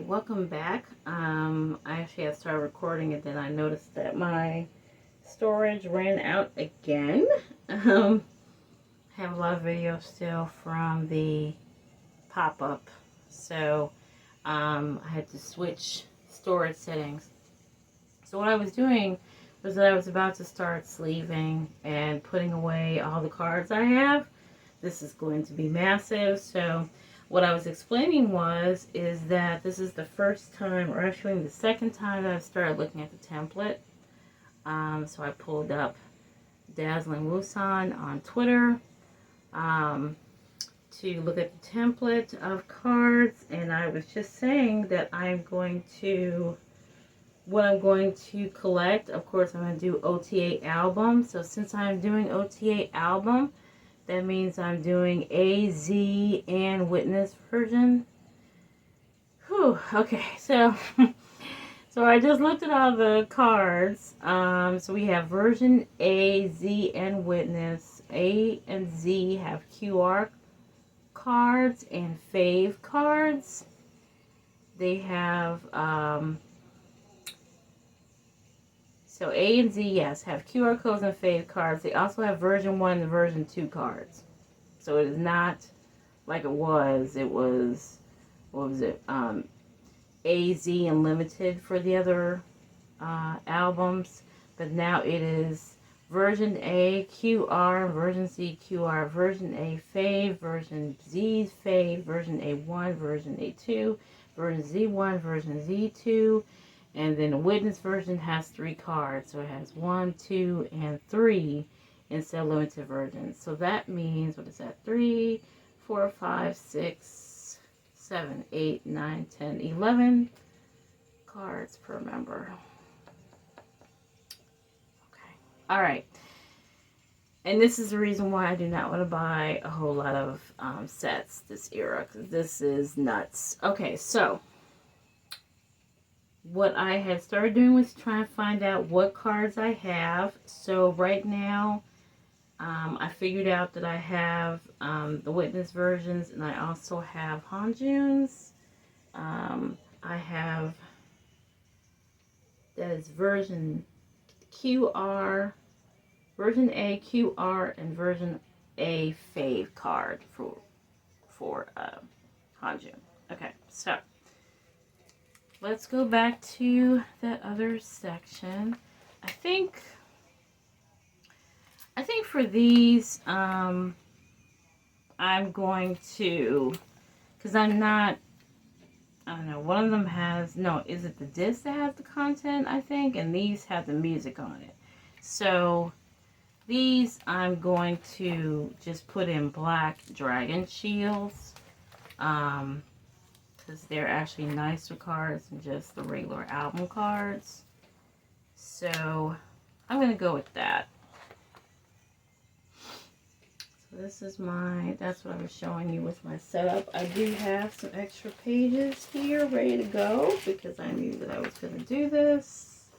welcome back. I actually had started recording and then I noticed that my storage ran out again. I have a lot of videos still from the pop-up, so I had to switch storage settings. So what I was doing was that I was about to start sleeving and putting away all the cards I have. This is going to be massive, so what I was explaining is that this is the first time, or actually the second time, that I've started looking at the template. So I pulled up Dazzling Wusan on Twitter to look at the template of cards, and I was just saying that what I'm going to collect, of course, I'm going to do OTA album. So since I'm doing OTA album, that means I'm doing AZ and Witness version. Whew, okay, so I just looked at all the cards. So we have version A, Z, and Witness. A and Z have QR cards and fave cards. They have, so A and Z, yes, have QR codes and fave cards. They also have version 1 and version 2 cards. So it is not like it was. It was, what was it? AZ and Limited for the other albums. But now it is version A QR, version Z QR, version A fave, version Z fave, version A1, version A2, version Z1, version Z2. And then the Witness version has 3 cards. So it has 1, 2, and 3 instead of limited version. So that means, what is that? 3, 4, 5, 6, 7, 8, 9, 10, 11 cards per member. Okay. Alright. And this is the reason why I do not want to buy a whole lot of sets this era, because this is nuts. Okay, so what I had started doing was trying to find out what cards I have. So right now, I figured out that I have the Witness versions, and I also have Hanjun's. I have, that is version QR, version A QR, and version A fave card for Hanjun. Okay, so let's go back to that other section. I think for these, I'm going to, because I don't know, one of them has, no, is it the disc that has the content, I think, and these have the music on it. So these I'm going to just put in black dragon shields, because they're actually nicer cards than just the regular album cards. So I'm going to go with that. So this is that's what I was showing you with my setup. I do have some extra pages here ready to go because I knew that I was going to do this.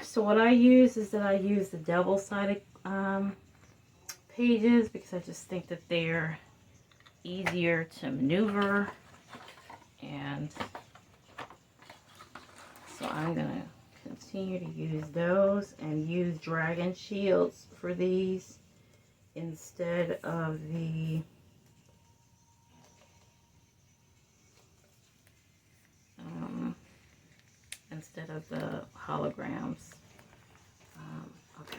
So what I use is that I use the double-sided pages because I just think that they're easier to maneuver, and so I'm going to continue to use those and use dragon shields for these instead of the holograms. Okay,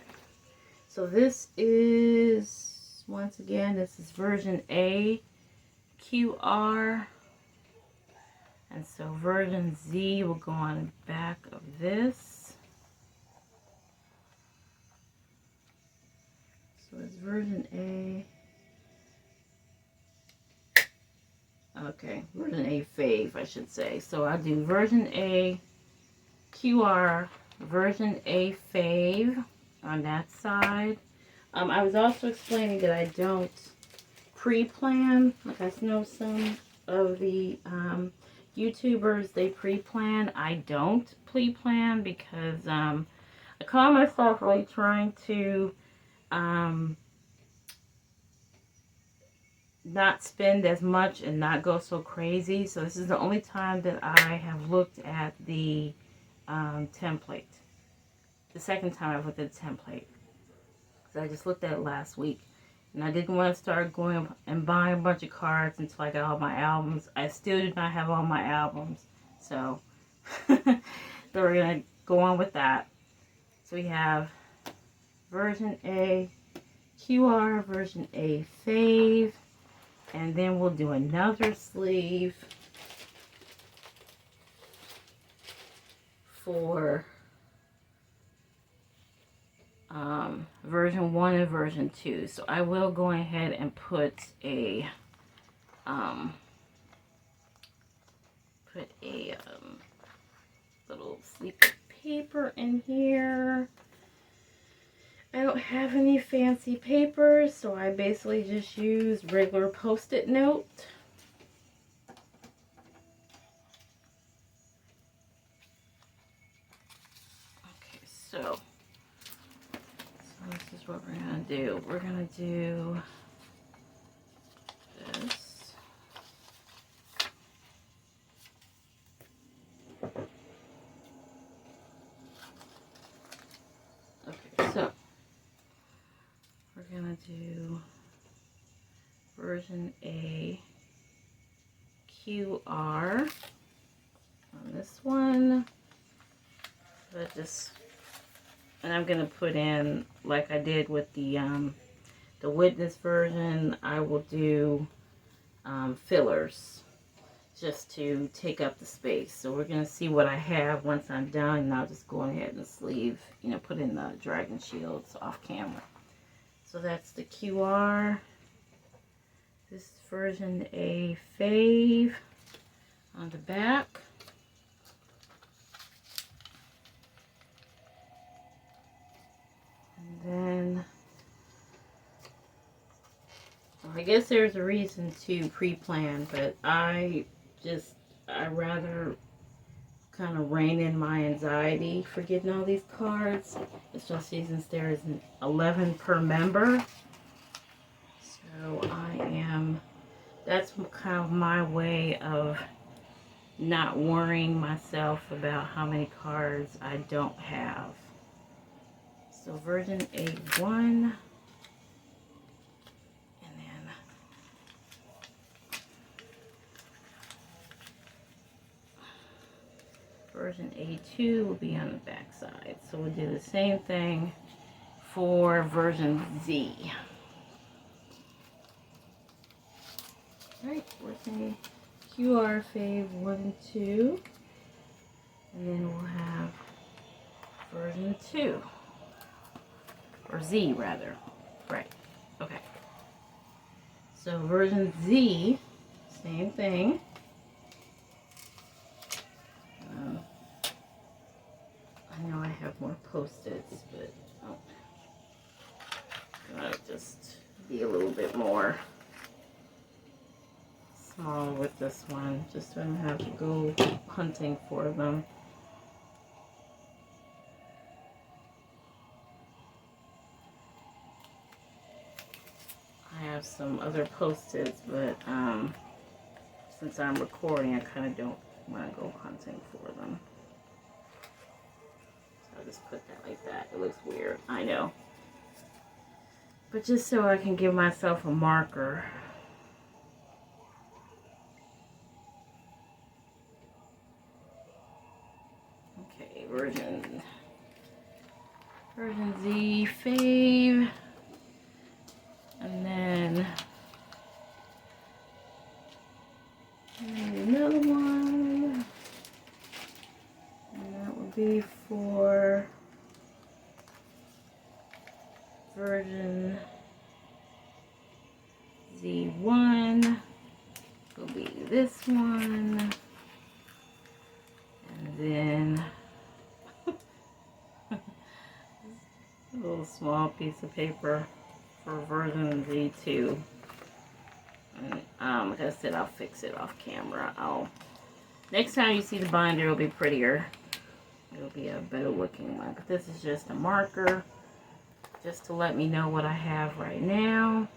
so this is, once again, this is version A QR, and so version Z will go on the back of this. So it's version A. Okay, version A fave, I should say. So I do version A QR, version A fave on that side. I was also explaining that I don't pre-plan. Like, I know some of the YouTubers, they pre-plan. I don't pre-plan because I call myself really trying to not spend as much and not go so crazy. So this is the only time that I have looked at the template. The second time I've looked at the template. So I just looked at it last week. And I didn't want to start going and buying a bunch of cards until I got all my albums. I still do not have all my albums. So, so we're going to go on with that. So we have version A, QR, version A, fave. And then we'll do another sleeve for version 1 and version 2. So I will go ahead and put a little sleeve of paper in here. I don't have any fancy papers, so I basically just use regular Post-it note. Okay, so this is what we're going to do. We're going to do this. Okay, so we're going to do version A QR on this one. So and I'm going to put in, like I did with the witness version, I will do fillers just to take up the space. So we're going to see what I have once I'm done, and I'll just go ahead and sleeve, put in the dragon shields off camera. So that's the QR. This is version A fave on the back. And then, I guess there's a reason to pre-plan, but I rather kind of rein in my anxiety for getting all these cards, especially since there's 11 per member. So that's kind of my way of not worrying myself about how many cards I don't have. So version A1, and then version A2 will be on the back side. So we'll do the same thing for version Z. Alright, version QR fave 1 and 2. And then we'll have version 2. Or Z, rather. Right. Okay. So version Z, same thing. I know I have more Post-its, but I'll just be a little bit more small with this one, just so I don't have to go hunting for them. I have some other Post-its, but since I'm recording, I kind of don't want to go hunting for them. So I'll just put that like that. It looks weird, I know. But just so I can give myself a marker. Okay, version Z fave. And then another one, and that would be for version Z1, will be this one, and then a little small piece of paper for version Z2. And like I said, I'll fix it off camera. Next time you see the binder, it'll be prettier. It'll be a better looking one. But this is just a marker, just to let me know what I have right now.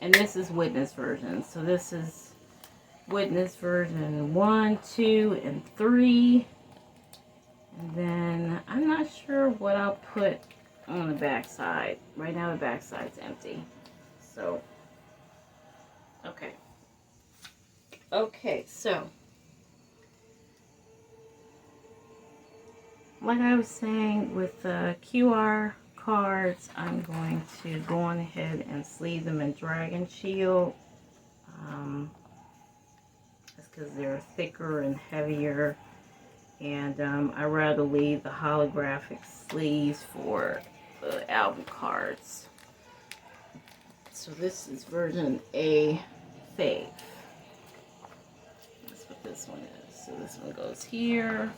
And this is witness version. So this is witness version 1, 2, and 3. And then I'm not sure what I'll put on the back side. Right now the back side's empty. So, okay. Okay, so like I was saying with the QR cards, I'm going to go on ahead and sleeve them in Dragon Shield. That's because they're thicker and heavier. And I'd rather leave the holographic sleeves for the album cards. So this is version A Fave. That's what this one is. So this one goes here.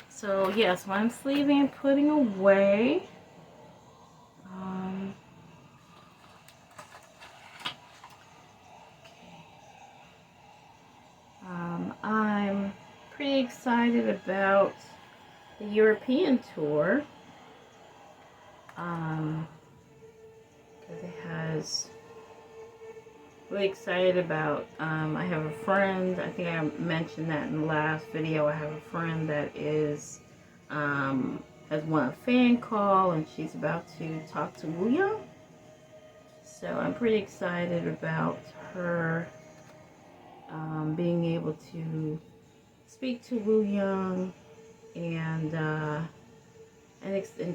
So yes, when I'm sleeving and putting away, I'm pretty excited about the European tour. Because it has really excited about, I have a friend, I think I mentioned that in the last video, I have a friend that is, has won a fan call, and she's about to talk to Wu Young. So I'm pretty excited about her being able to speak to Wu Young, and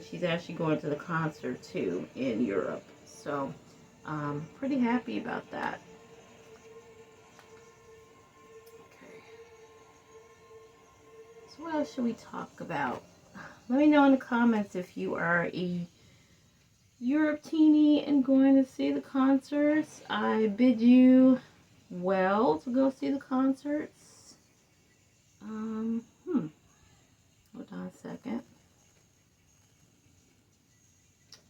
she's actually going to the concert too in Europe. So pretty happy about that. Okay. So what else should we talk about? Let me know in the comments if you are a Europe teenie and going to see the concerts. I bid you well to go see the concerts. Hold on a second.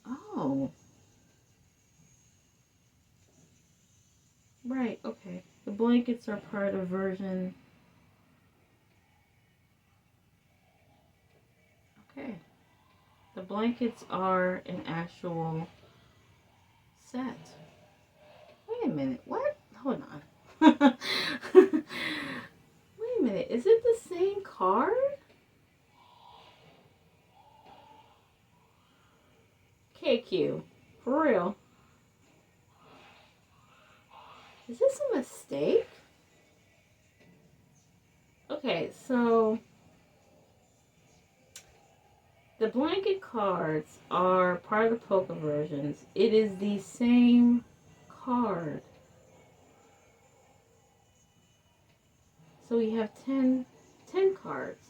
Oh. Right, okay. The blankets are part of version. Okay. The blankets are an actual set. Wait a minute. What? Hold on. Wait a minute. Is it the same card? KQ. For real. Is this a mistake? Okay, so the blanket cards are part of the poker versions. It is the same card. So we have 10 cards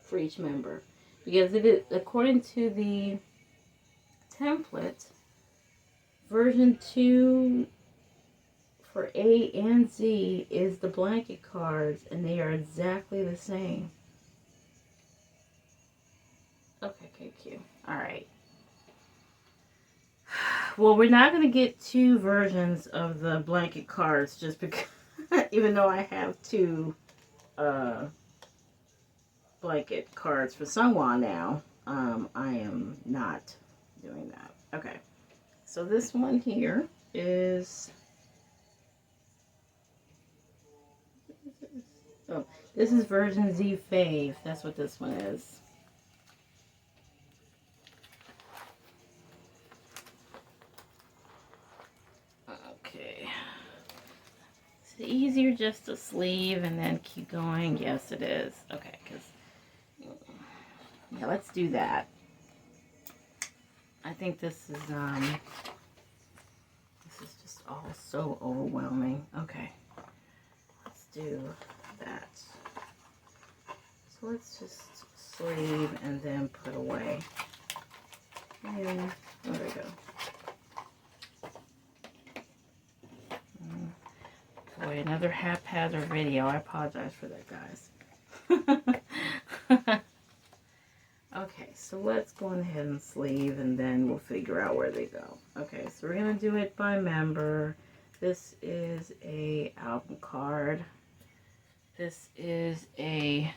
for each member. Because it is, according to the template, version 2 for A and Z is the blanket cards, and they are exactly the same. Okay, KQ. Alright. Well, we're not going to get 2 versions of the blanket cards just because, even though I have 2 blanket cards for Sunwha now, I am not doing that. Okay. So this one here is... Oh, this is version Z Fave. That's what this one is. Okay. Is it easier just to sleeve and then keep going? Yes, it is. Okay, because... Yeah, let's do that. I think this is just all so overwhelming. Okay. Let's do that. So let's just sleeve and then put away. And there we go. Boy, another haphazard video. I apologize for that, guys. Okay, so let's go ahead and sleeve, and then we'll figure out where they go. Okay, so we're going to do it by member. This is a album card. This is a...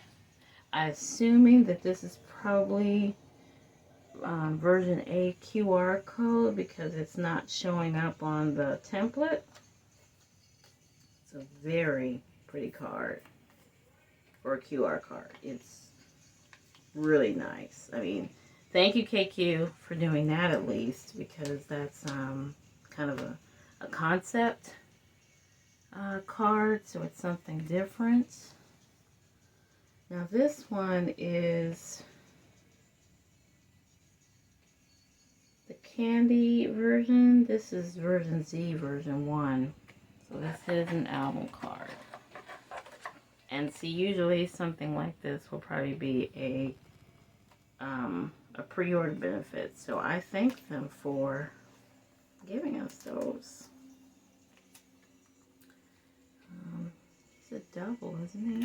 I'm assuming that this is probably version A QR code because it's not showing up on the template. It's a very pretty card for a QR card. It's really nice. I mean, thank you, KQ, for doing that at least, because that's kind of a concept card, so it's something different. Now this one is the candy version. This is version Z, version 1. So this is an album card. And see, usually something like this will probably be a pre-order benefit. So I thank them for giving us those. He's a double, isn't he?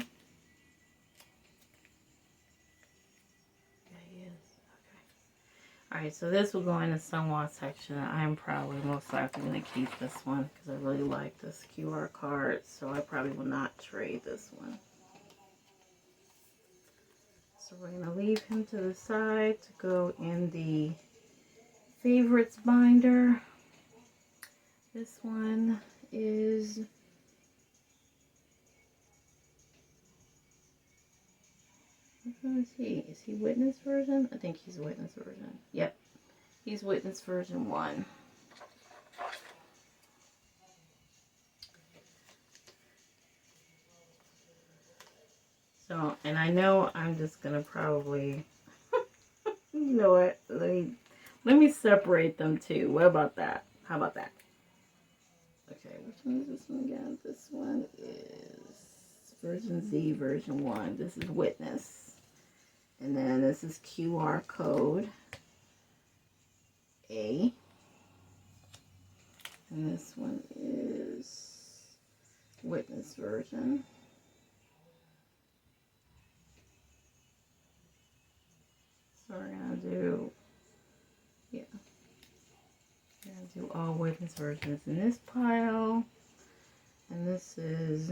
Yeah, he is. Okay. Alright, so this will go in the somewhat section. I'm probably most likely going to keep this one because I really like this QR card. So I probably will not trade this one. So we're going to leave him to the side to go in the favorites binder. This one is which one is he? Is he witness version? I think he's witness version. Yep. He's witness version 1. So, and I know I'm just gonna probably you know what? Let me separate them too. What about that? How about that? Okay, which one is this one again? This one is version Z, version 1. This is witness. And then this is QR code A. And this one is witness version. So we're going to do, yeah, we're going to do all witness versions in this pile. And this is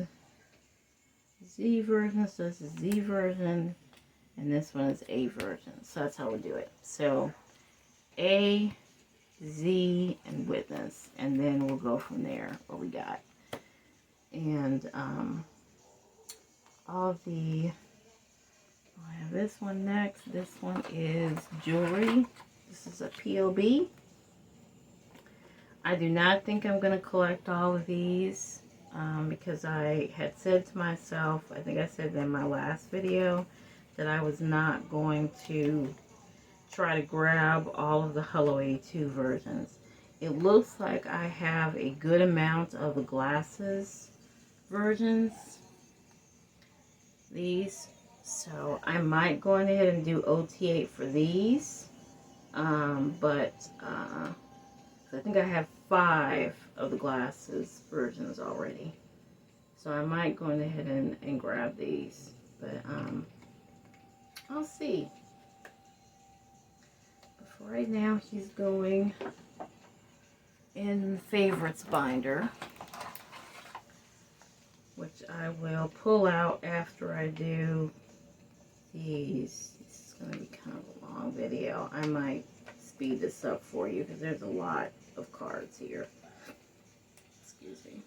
Z version, so this is Z version. And this one is A version. So that's how we do it. So A, Z, and witness. And then we'll go from there, what we got. And all the, I have this one next. This one is jewelry. This is a POB. I do not think I'm going to collect all of these because I had said to myself, I think I said in my last video, that I was not going to try to grab all of the Hello 82 versions. It looks like I have a good amount of the glasses versions, these, so I might go ahead and do OT8 for these, but I think I have 5 of the glasses versions already, so I might go ahead and grab these, but I'll see. But for right now, he's going in the favorites binder, which I will pull out after I do these. This is going to be kind of a long video. I might speed this up for you because there's a lot of cards here. Excuse me.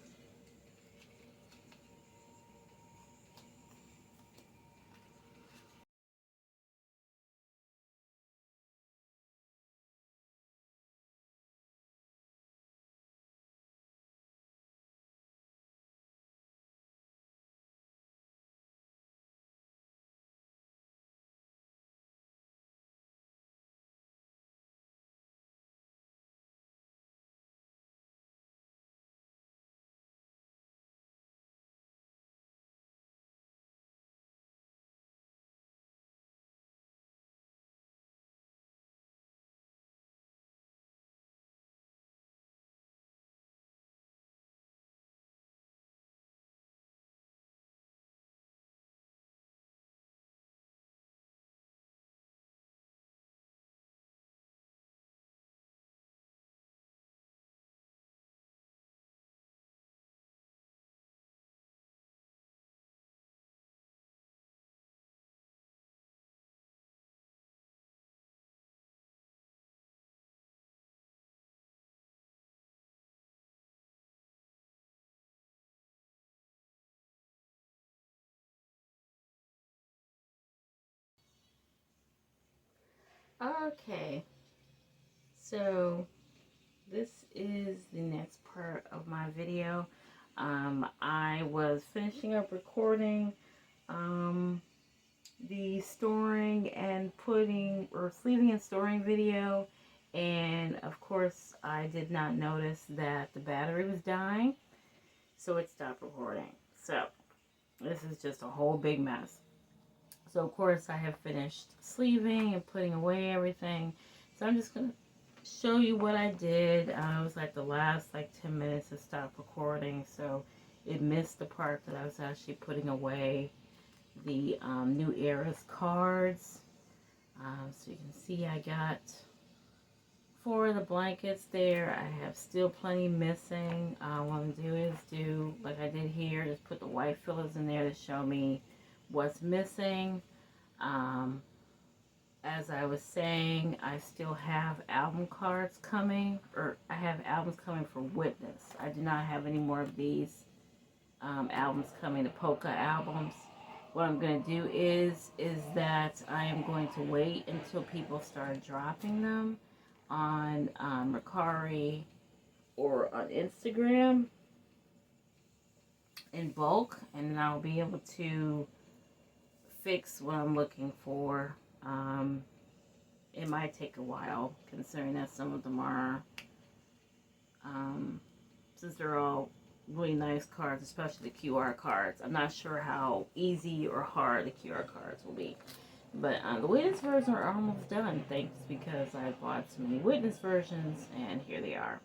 Okay, so this is the next part of my video. I was finishing up recording the storing and putting, or sleeving and storing video, and of course I did not notice that the battery was dying, so it stopped recording. So this is just a whole big mess. So of course I have finished sleeving and putting away everything, so I'm just gonna show you what I did. It was like the last 10 minutes to stop recording, so it missed the part that I was actually putting away the New Era's cards. So you can see I got 4 of the blankets there. I have still plenty missing. What I'm going to do is do like I did here, just put the white fillers in there to show me what's missing. As I was saying, I still have album cards coming, or I have albums coming for Witness. I do not have any more of these albums coming, the polka albums. What I'm going to do is that I am going to wait until people start dropping them on Mercari or on Instagram in bulk, and then I'll be able to fix what I'm looking for. It might take a while, considering that some of them are, since they're all really nice cards, especially the QR cards. I'm not sure how easy or hard the QR cards will be. But the Witness versions are almost done, thanks because I bought so many Witness versions, and here they are.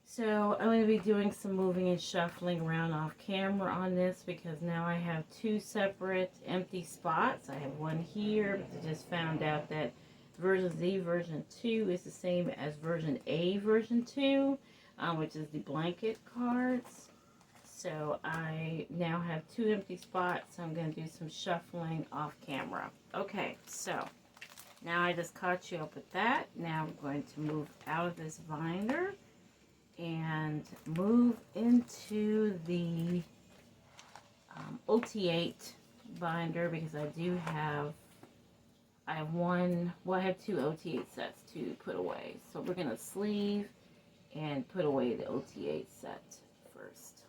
So I'm going to be doing some moving and shuffling around off camera on this, because now I have 2 separate empty spots. I have one here, but I just found out that version Z version 2 is the same as version A version 2, which is the blanket cards. So I now have 2 empty spots, so I'm going to do some shuffling off camera. Okay, so now I just caught you up with that. Now I'm going to move out of this binder and move into the OT8 binder, because I do have, I have 2 OT8 sets to put away. So we're going to sleeve and put away the OT8 set first.